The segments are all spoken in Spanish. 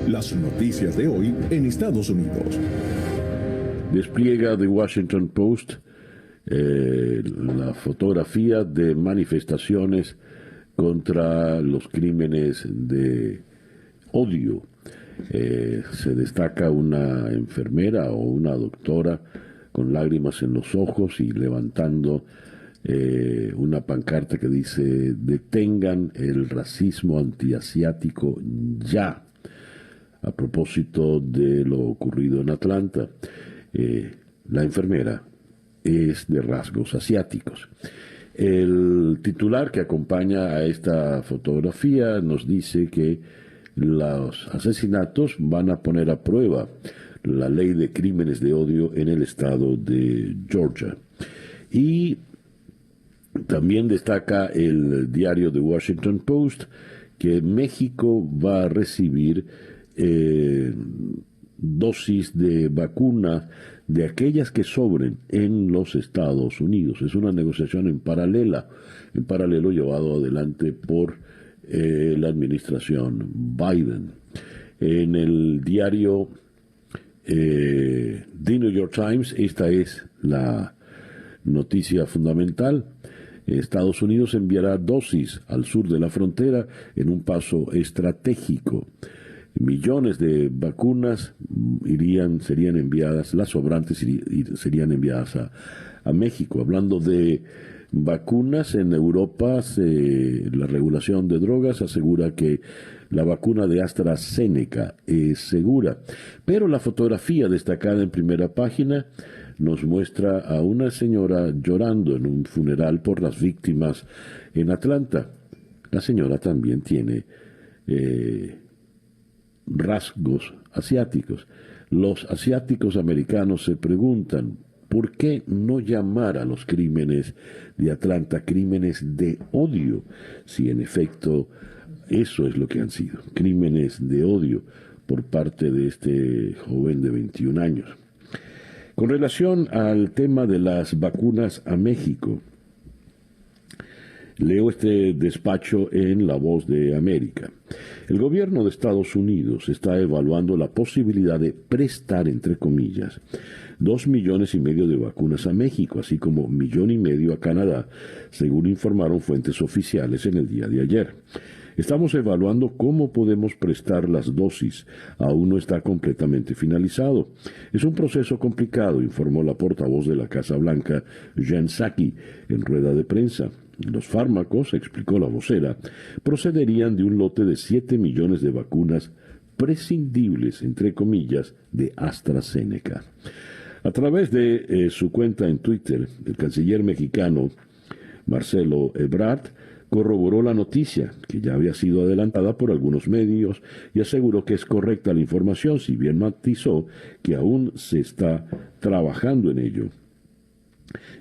Las noticias de hoy en Estados Unidos. Despliega The Washington Post la fotografía de manifestaciones contra los crímenes de odio. Se destaca una enfermera o una doctora con lágrimas en los ojos y levantando una pancarta que dice: detengan el racismo antiasiático ya, a propósito de lo ocurrido en Atlanta. La enfermera es de rasgos asiáticos. El titular que acompaña a esta fotografía nos dice que los asesinatos van a poner a prueba la ley de crímenes de odio en el estado de Georgia. Y también destaca el diario The Washington Post que México va a recibir dosis de vacuna de aquellas que sobren en los Estados Unidos. Es una negociación en paralelo llevado adelante por la administración Biden. En el diario The New York Times, esta es la noticia fundamental. Estados Unidos enviará dosis al sur de la frontera en un paso estratégico. Millones de vacunas serían enviadas, las sobrantes serían enviadas a México. Hablando de vacunas, en Europa la regulación de drogas asegura que la vacuna de AstraZeneca es segura. Pero la fotografía destacada en primera página nos muestra a una señora llorando en un funeral por las víctimas en Atlanta. La señora también tiene rasgos asiáticos. Los asiáticos americanos se preguntan: ¿por qué no llamar a los crímenes de Atlanta crímenes de odio? Si en efecto eso es lo que han sido, crímenes de odio por parte de este joven de 21 años. Con relación al tema de las vacunas a México, leo este despacho en La Voz de América. El gobierno de Estados Unidos está evaluando la posibilidad de prestar, entre comillas, 2,5 millones de vacunas a México, así como 1,5 millones a Canadá, según informaron fuentes oficiales en el día de ayer. Estamos evaluando cómo podemos prestar las dosis. Aún no está completamente finalizado. Es un proceso complicado, informó la portavoz de la Casa Blanca, Jen Psaki, en rueda de prensa. Los fármacos, explicó la vocera, procederían de un lote de 7 millones de vacunas prescindibles, entre comillas, de AstraZeneca. A través de su cuenta en Twitter, el canciller mexicano Marcelo Ebrard corroboró la noticia, que ya había sido adelantada por algunos medios, y aseguró que es correcta la información, si bien matizó que aún se está trabajando en ello.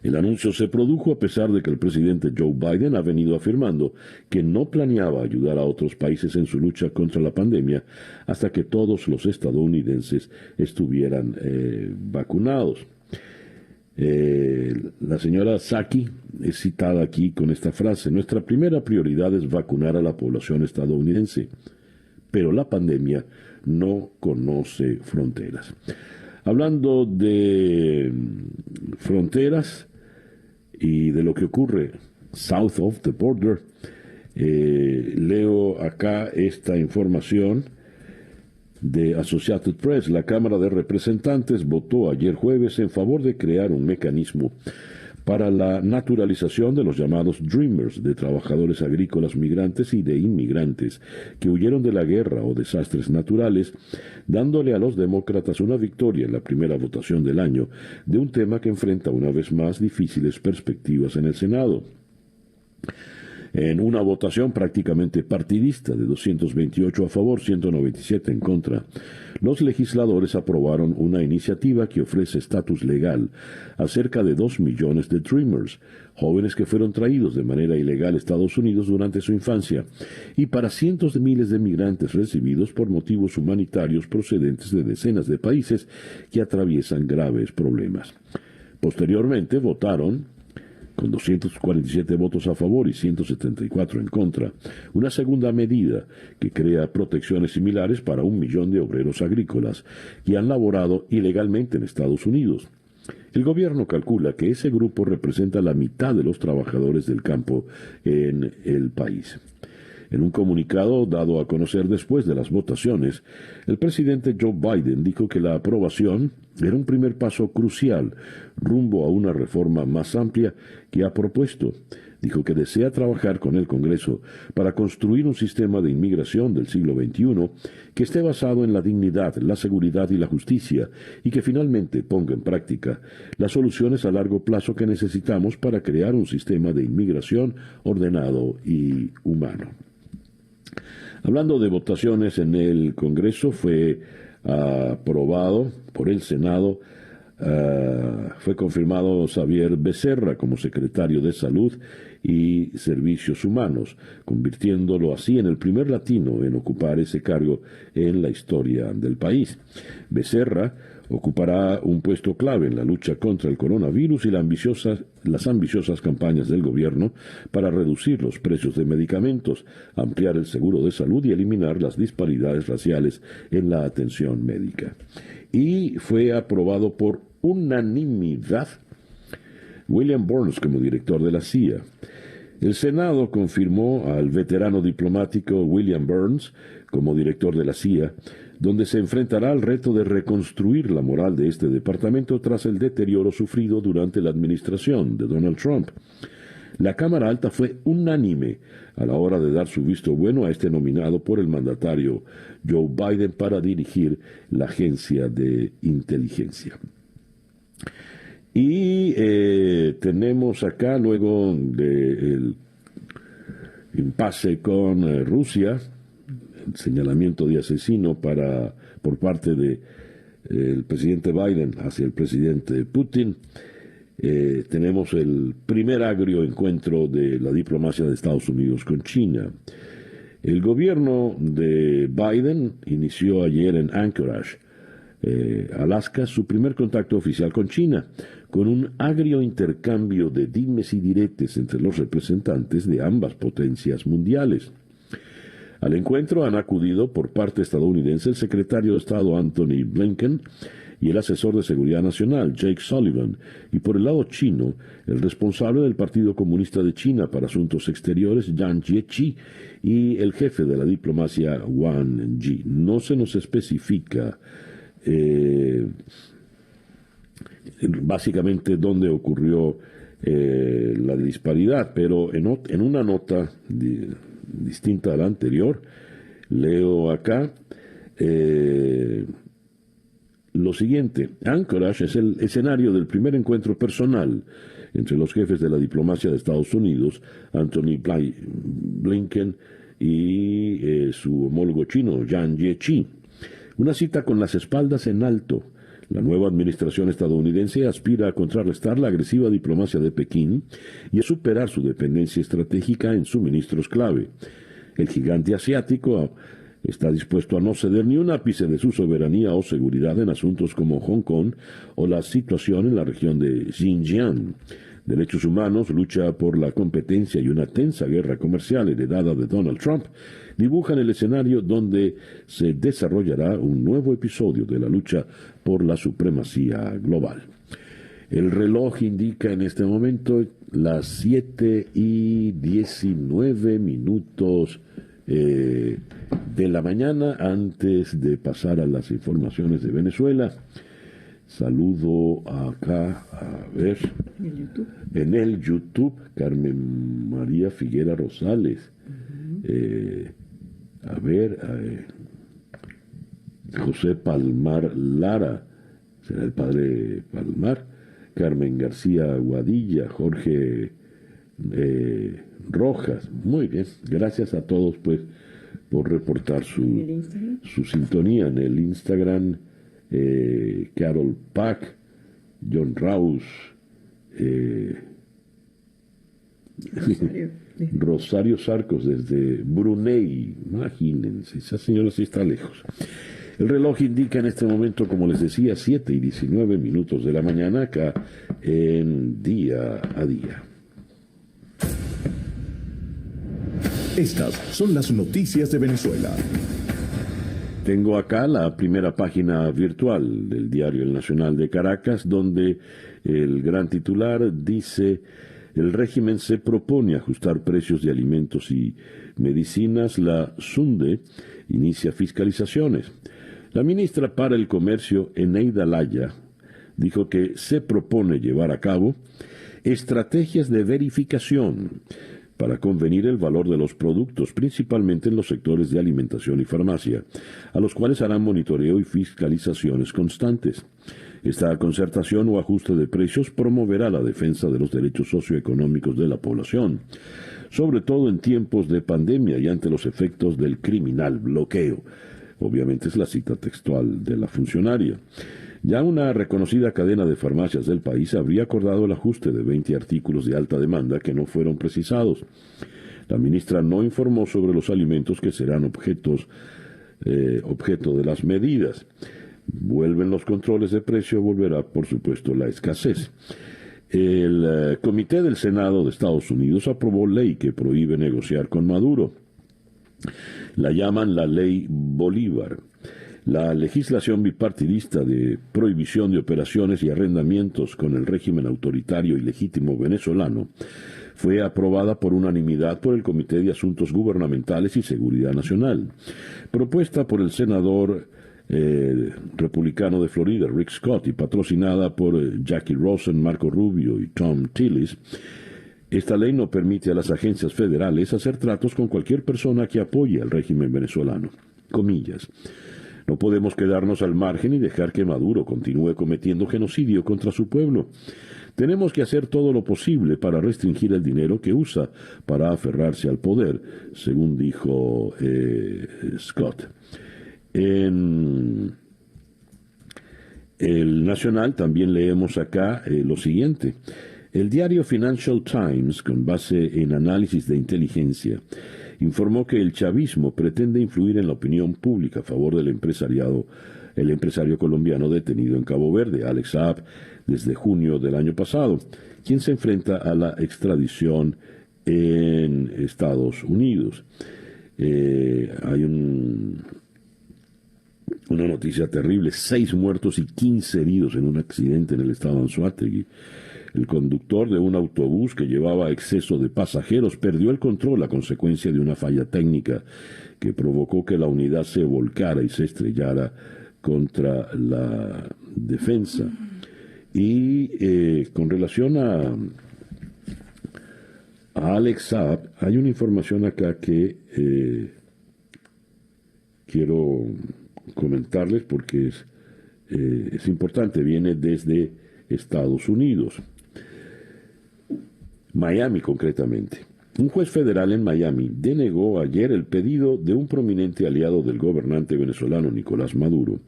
El anuncio se produjo a pesar de que el presidente Joe Biden ha venido afirmando que no planeaba ayudar a otros países en su lucha contra la pandemia hasta que todos los estadounidenses estuvieran vacunados. La señora Psaki es citada aquí con esta frase: nuestra primera prioridad es vacunar a la población estadounidense, pero la pandemia no conoce fronteras. Hablando de fronteras y de lo que ocurre south of the border, leo acá esta información de Associated Press. La Cámara de Representantes votó ayer jueves en favor de crear un mecanismo para la naturalización de los llamados Dreamers, de trabajadores agrícolas migrantes y de inmigrantes que huyeron de la guerra o desastres naturales, dándole a los demócratas una victoria en la primera votación del año de un tema que enfrenta una vez más difíciles perspectivas en el Senado. En una votación prácticamente partidista de 228 a favor, 197 en contra, los legisladores aprobaron una iniciativa que ofrece estatus legal a cerca de 2 millones de Dreamers, jóvenes que fueron traídos de manera ilegal a Estados Unidos durante su infancia, y para cientos de miles de migrantes recibidos por motivos humanitarios procedentes de decenas de países que atraviesan graves problemas. Posteriormente votaron con 247 votos a favor y 174 en contra, una segunda medida que crea protecciones similares para 1 millón de obreros agrícolas que han laborado ilegalmente en Estados Unidos. El gobierno calcula que ese grupo representa la mitad de los trabajadores del campo en el país. En un comunicado dado a conocer después de las votaciones, el presidente Joe Biden dijo que la aprobación era un primer paso crucial rumbo a una reforma más amplia que ha propuesto. Dijo que desea trabajar con el Congreso para construir un sistema de inmigración del siglo XXI que esté basado en la dignidad, la seguridad y la justicia y que finalmente ponga en práctica las soluciones a largo plazo que necesitamos para crear un sistema de inmigración ordenado y humano. Hablando de votaciones en el Congreso, fue aprobado por el Senado, fue confirmado Xavier Becerra como secretario de Salud y Servicios Humanos, convirtiéndolo así en el primer latino en ocupar ese cargo en la historia del país. Becerra ocupará un puesto clave en la lucha contra el coronavirus y las ambiciosas campañas del gobierno para reducir los precios de medicamentos, ampliar el seguro de salud y eliminar las disparidades raciales en la atención médica. Y fue aprobado por unanimidad William Burns como director de la CIA. El Senado confirmó al veterano diplomático William Burns como director de la CIA, donde se enfrentará al reto de reconstruir la moral de este departamento tras el deterioro sufrido durante la administración de Donald Trump. La Cámara Alta fue unánime a la hora de dar su visto bueno a este nominado por el mandatario Joe Biden para dirigir la agencia de inteligencia. Y tenemos acá, luego del impasse con Rusia, el señalamiento de asesino por parte del presidente Biden hacia el presidente Putin, tenemos el primer agrio encuentro de la diplomacia de Estados Unidos con China. El gobierno de Biden inició ayer en Anchorage, Alaska, su primer contacto oficial con China, con un agrio intercambio de dimes y diretes entre los representantes de ambas potencias mundiales. Al encuentro han acudido por parte estadounidense el secretario de Estado Antony Blinken y el asesor de Seguridad Nacional Jake Sullivan, y por el lado chino, el responsable del Partido Comunista de China para Asuntos Exteriores, Yang Jiechi, y el jefe de la diplomacia, Wang Yi. No se nos especifica básicamente dónde ocurrió la disparidad, pero en una nota distinta a la anterior, leo acá lo siguiente: Anchorage es el escenario del primer encuentro personal entre los jefes de la diplomacia de Estados Unidos, Antony Blinken, y su homólogo chino, Yang Jiechi. Una cita con las espaldas en alto. La nueva administración estadounidense aspira a contrarrestar la agresiva diplomacia de Pekín y a superar su dependencia estratégica en suministros clave. El gigante asiático está dispuesto a no ceder ni un ápice de su soberanía o seguridad en asuntos como Hong Kong o la situación en la región de Xinjiang. Derechos humanos, lucha por la competencia y una tensa guerra comercial heredada de Donald Trump dibujan el escenario donde se desarrollará un nuevo episodio de la lucha por la supremacía global. El reloj indica en este momento las 7:19 de la mañana. Antes de pasar a las informaciones de Venezuela, saludo acá, a ver, en el YouTube, Carmen María Figuera Rosales. José Palmar Lara, será el padre Palmar, Carmen García Guadilla, Jorge Rojas. Muy bien, gracias a todos pues por reportar su sintonía en el Instagram. Carol Pack, John Raus, Rosario Sarcos desde Brunei. Imagínense, esa señora sí está lejos. El reloj indica en este momento, como les decía, 7:19 de la mañana acá en Día a Día. Estas son las noticias de Venezuela. Tengo acá la primera página virtual del diario El Nacional de Caracas, donde el gran titular dice: el régimen se propone ajustar precios de alimentos y medicinas. La SUNDE inicia fiscalizaciones. La ministra para el Comercio, Eneida Laya, dijo que se propone llevar a cabo estrategias de verificación para convenir el valor de los productos, principalmente en los sectores de alimentación y farmacia, a los cuales harán monitoreo y fiscalizaciones constantes. Esta concertación o ajuste de precios promoverá la defensa de los derechos socioeconómicos de la población, sobre todo en tiempos de pandemia y ante los efectos del criminal bloqueo. Obviamente es la cita textual de la funcionaria. Ya una reconocida cadena de farmacias del país habría acordado el ajuste de 20 artículos de alta demanda que no fueron precisados. La ministra no informó sobre los alimentos que serán objeto de las medidas. Vuelven los controles de precio, volverá por supuesto la escasez. El Comité del Senado de Estados Unidos aprobó ley que prohíbe negociar con Maduro. La llaman la Ley Bolívar. La legislación bipartidista de prohibición de operaciones y arrendamientos con el régimen autoritario y legítimo venezolano fue aprobada por unanimidad por el Comité de Asuntos Gubernamentales y Seguridad Nacional. Propuesta por el senador republicano de Florida, Rick Scott, y patrocinada por Jackie Rosen, Marco Rubio y Tom Tillis, esta ley no permite a las agencias federales hacer tratos con cualquier persona que apoye al régimen venezolano. Comillas. No podemos quedarnos al margen y dejar que Maduro continúe cometiendo genocidio contra su pueblo. Tenemos que hacer todo lo posible para restringir el dinero que usa para aferrarse al poder, según dijo Scott. En el Nacional también leemos acá lo siguiente. El diario Financial Times, con base en análisis de inteligencia, informó que el chavismo pretende influir en la opinión pública a favor del empresario colombiano detenido en Cabo Verde, Alex Saab, desde junio del año pasado, quien se enfrenta a la extradición en Estados Unidos. Hay una noticia terrible: 6 muertos y 15 heridos en un accidente en el estado de Anzoátegui. El conductor de un autobús que llevaba exceso de pasajeros perdió el control a consecuencia de una falla técnica que provocó que la unidad se volcara y se estrellara contra la defensa. Y con relación a Alex Saab, hay una información acá que quiero comentarles porque es importante, viene desde Estados Unidos. Miami concretamente. Un juez federal en Miami denegó ayer el pedido de un prominente aliado del gobernante venezolano Nicolás Maduro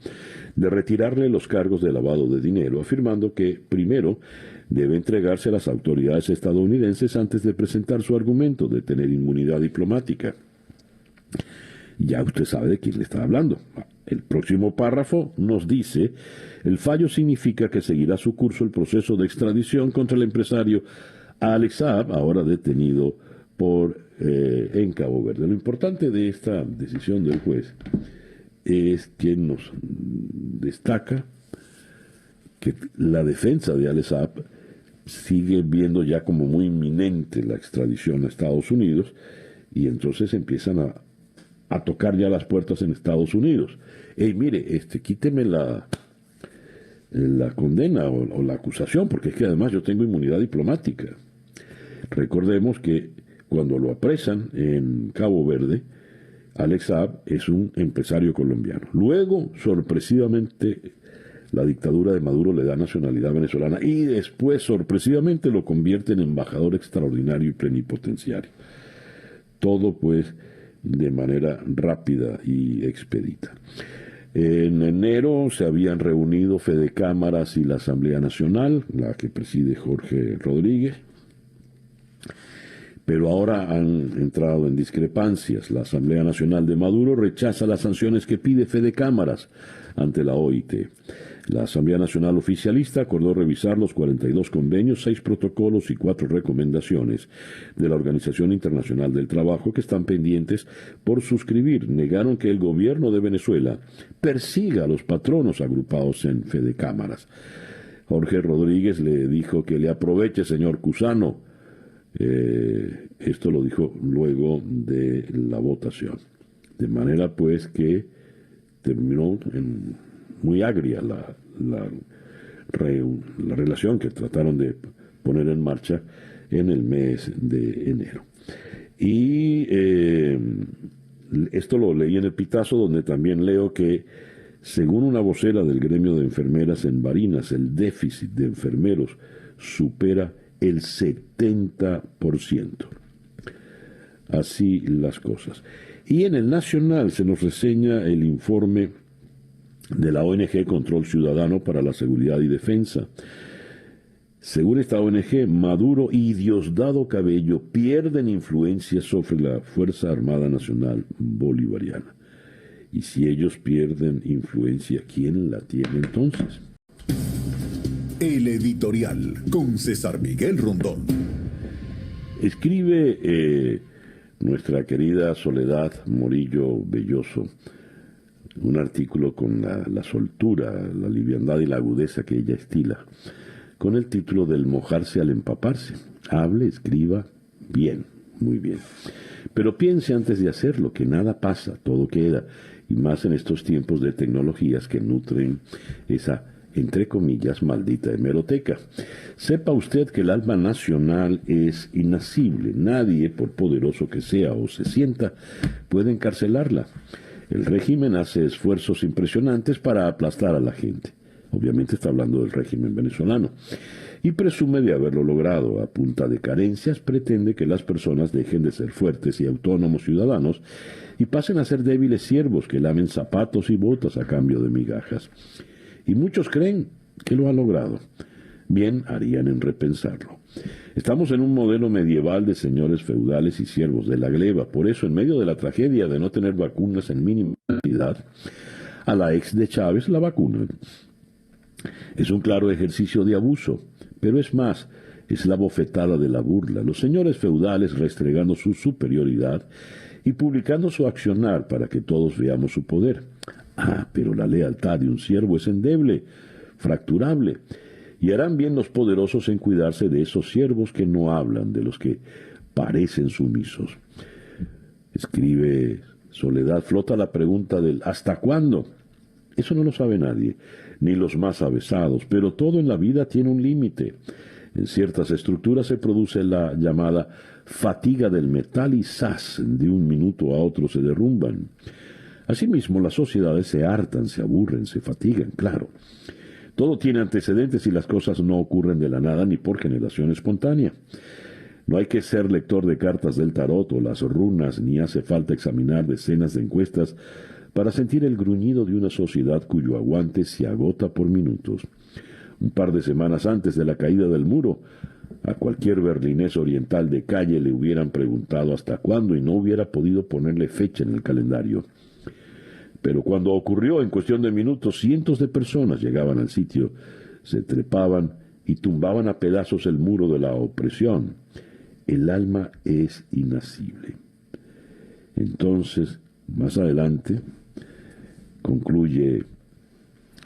de retirarle los cargos de lavado de dinero, afirmando que primero debe entregarse a las autoridades estadounidenses antes de presentar su argumento de tener inmunidad diplomática. Ya usted sabe de quién le está hablando. El próximo párrafo nos dice: el fallo significa que seguirá su curso el proceso de extradición contra el empresario Alex Saab, ahora detenido en Cabo Verde. Lo importante de esta decisión del juez es que nos destaca que la defensa de Alex Saab sigue viendo ya como muy inminente la extradición a Estados Unidos, y entonces empiezan a tocar ya las puertas en Estados Unidos. Mire, quíteme la condena o la acusación, porque es que además yo tengo inmunidad diplomática. Recordemos que cuando lo apresan en Cabo Verde, Alex Saab es un empresario colombiano. Luego, sorpresivamente, la dictadura de Maduro le da nacionalidad venezolana y después, sorpresivamente, lo convierte en embajador extraordinario y plenipotenciario. Todo, pues, de manera rápida y expedita. En enero se habían reunido Fede Cámaras y la Asamblea Nacional, la que preside Jorge Rodríguez, pero ahora han entrado en discrepancias. La Asamblea Nacional de Maduro rechaza las sanciones que pide Fede Cámaras ante la OIT. La Asamblea Nacional Oficialista acordó revisar los 42 convenios, 6 protocolos y 4 recomendaciones de la Organización Internacional del Trabajo que están pendientes por suscribir. Negaron que el gobierno de Venezuela persiga a los patronos agrupados en Fede Cámaras. Jorge Rodríguez le dijo que le aproveche, señor Cusano. Esto lo dijo luego de la votación. De manera pues que terminó muy agria la relación que trataron de poner en marcha en el mes de enero. Y esto lo leí en el Pitazo, donde también leo que, según una vocera del gremio de enfermeras en Barinas, el déficit de enfermeros supera el 70%. Así las cosas. Y en el Nacional se nos reseña el informe de la ONG Control Ciudadano para la Seguridad y Defensa. Según esta ONG, Maduro y Diosdado Cabello pierden influencia sobre la Fuerza Armada Nacional Bolivariana. Y si ellos pierden influencia, ¿quién la tiene entonces? El editorial con César Miguel Rondón. Escribe nuestra querida Soledad Morillo Belloso un artículo con la soltura, la liviandad y la agudeza que ella estila, con el título del mojarse al empaparse. Hable, escriba, bien, muy bien. Pero piense antes de hacerlo, que nada pasa, todo queda, y más en estos tiempos de tecnologías que nutren esa, entre comillas, maldita hemeroteca. Sepa usted que el alma nacional es inacible. Nadie, por poderoso que sea o se sienta, puede encarcelarla. El régimen hace esfuerzos impresionantes para aplastar a la gente. Obviamente está hablando del régimen venezolano. Y presume de haberlo logrado. A punta de carencias pretende que las personas dejen de ser fuertes y autónomos ciudadanos y pasen a ser débiles siervos que lamen zapatos y botas a cambio de migajas. Y muchos creen que lo ha logrado. Bien harían en repensarlo. Estamos en un modelo medieval de señores feudales y siervos de la gleba. Por eso, en medio de la tragedia de no tener vacunas en mínima cantidad, a la ex de Chávez la vacunan. Es un claro ejercicio de abuso, pero es más, es la bofetada de la burla. Los señores feudales restregando su superioridad y publicando su accionar para que todos veamos su poder. Ah, pero la lealtad de un siervo es endeble, fracturable. Y harán bien los poderosos en cuidarse de esos siervos que no hablan, de los que parecen sumisos. Escribe Soledad, flota la pregunta del ¿hasta cuándo? Eso no lo sabe nadie, ni los más avesados, pero todo en la vida tiene un límite. En ciertas estructuras se produce la llamada fatiga del metal y ¡zas! De un minuto a otro se derrumban. Asimismo, las sociedades se hartan, se aburren, se fatigan, claro. Todo tiene antecedentes y las cosas no ocurren de la nada ni por generación espontánea. No hay que ser lector de cartas del tarot o las runas, ni hace falta examinar decenas de encuestas para sentir el gruñido de una sociedad cuyo aguante se agota por minutos. Un par de semanas antes de la caída del muro, a cualquier berlinés oriental de calle le hubieran preguntado hasta cuándo y no hubiera podido ponerle fecha en el calendario. Pero cuando ocurrió, en cuestión de minutos, cientos de personas llegaban al sitio, se trepaban y tumbaban a pedazos el muro de la opresión. El alma es inacible. Entonces, más adelante, concluye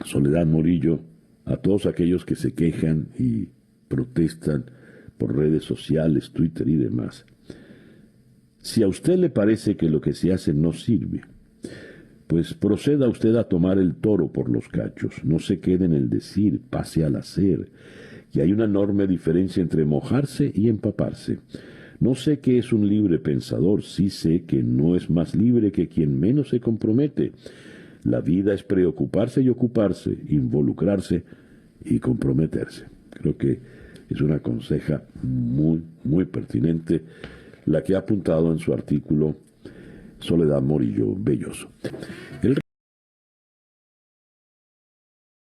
Soledad Morillo, a todos aquellos que se quejan y protestan por redes sociales, Twitter y demás. Si a usted le parece que lo que se hace no sirve, pues proceda usted a tomar el toro por los cachos. No se quede en el decir, pase al hacer. Y hay una enorme diferencia entre mojarse y empaparse. No sé qué es un libre pensador, sí sé que no es más libre que quien menos se compromete. La vida es preocuparse y ocuparse, involucrarse y comprometerse. Creo que es una conseja muy, muy pertinente la que ha apuntado en su artículo Soledad Morillo Belloso.